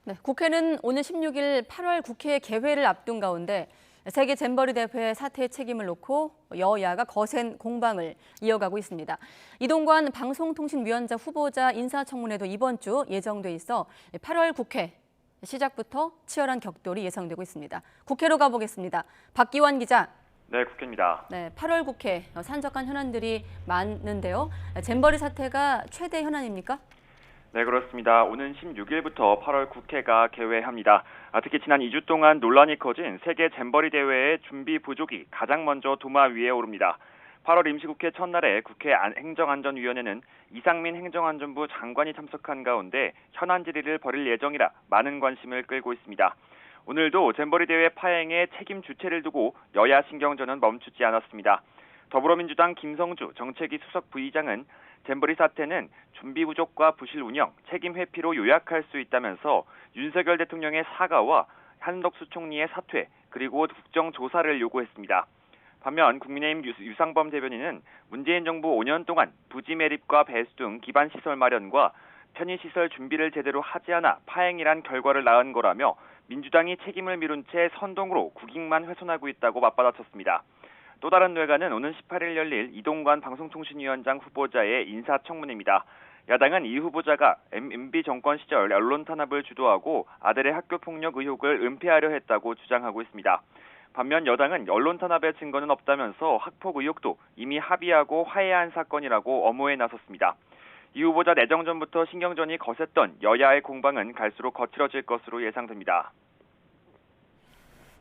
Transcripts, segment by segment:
네, 국회는 오는 16일 8월 국회 개회를 앞둔 가운데 세계 잼버리 대회 사태의 책임을 놓고 여야가 거센 공방을 이어가고 있습니다. 이동관 방송통신위원장 후보자 인사청문회도 이번 주 예정돼 있어 8월 국회 시작부터 치열한 격돌이 예상되고 있습니다. 국회로 가보겠습니다. 박기환 기자. 네, 국회입니다. 네, 8월 국회 산적한 현안들이 많은데요. 잼버리 사태가 최대 현안입니까? 네, 그렇습니다. 오는 16일부터 8월 국회가 개회합니다. 특히 지난 2주 동안 논란이 커진 세계 잼버리 대회의 준비 부족이 가장 먼저 도마 위에 오릅니다. 8월 임시국회 첫날에 국회 행정안전위원회는 이상민 행정안전부 장관이 참석한 가운데 현안 질의를 벌일 예정이라 많은 관심을 끌고 있습니다. 오늘도 잼버리 대회 파행의 책임 주체를 두고 여야 신경전은 멈추지 않았습니다. 더불어민주당 김성주 정책위 수석 부의장은 잼버리 사태는 준비 부족과 부실 운영, 책임 회피로 요약할 수 있다면서 윤석열 대통령의 사과와 한덕수 총리의 사퇴, 그리고 국정조사를 요구했습니다. 반면 국민의힘 유상범 대변인은 문재인 정부 5년 동안 부지 매립과 배수 등 기반시설 마련과 편의시설 준비를 제대로 하지 않아 파행이란 결과를 낳은 거라며 민주당이 책임을 미룬 채 선동으로 국익만 훼손하고 있다고 맞받아쳤습니다. 또 다른 뇌관은 오는 18일 열릴 이동관 방송통신위원장 후보자의 인사청문회입니다. 야당은 이 후보자가 MB 정권 시절 언론 탄압을 주도하고 아들의 학교폭력 의혹을 은폐하려 했다고 주장하고 있습니다. 반면 여당은 언론 탄압의 증거는 없다면서 학폭 의혹도 이미 합의하고 화해한 사건이라고 엄호에 나섰습니다. 이 후보자 내정 전부터 신경전이 거셌던 여야의 공방은 갈수록 거칠어질 것으로 예상됩니다.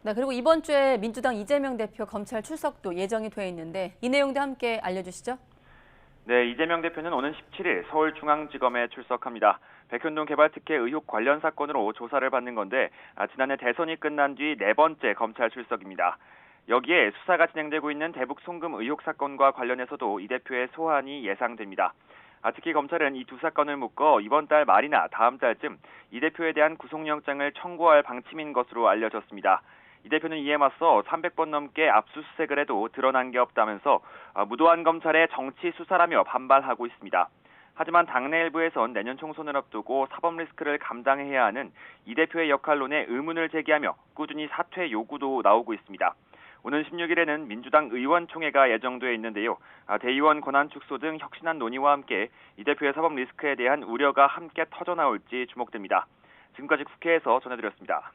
네, 그리고 이번 주에 민주당 이재명 대표 검찰 출석도 예정이 돼 있는데 이 내용도 함께 알려주시죠. 네, 이재명 대표는 오는 17일 서울중앙지검에 출석합니다. 백현동 개발특혜 의혹 관련 사건으로 조사를 받는 건데 지난해 대선이 끝난 뒤 네 번째 검찰 출석입니다. 여기에 수사가 진행되고 있는 대북 송금 의혹 사건과 관련해서도 이 대표의 소환이 예상됩니다. 특히 검찰은 이 두 사건을 묶어 이번 달 말이나 다음 달쯤 이 대표에 대한 구속영장을 청구할 방침인 것으로 알려졌습니다. 이 대표는 이에 맞서 300번 넘게 압수수색을 해도 드러난 게 없다면서 무도한 검찰의 정치 수사라며 반발하고 있습니다. 하지만 당내 일부에선 내년 총선을 앞두고 사법 리스크를 감당해야 하는 이 대표의 역할론에 의문을 제기하며 꾸준히 사퇴 요구도 나오고 있습니다. 오는 16일에는 민주당 의원총회가 예정돼 있는데요. 대의원 권한 축소 등 혁신안 논의와 함께 이 대표의 사법 리스크에 대한 우려가 함께 터져나올지 주목됩니다. 지금까지 국회에서 전해드렸습니다.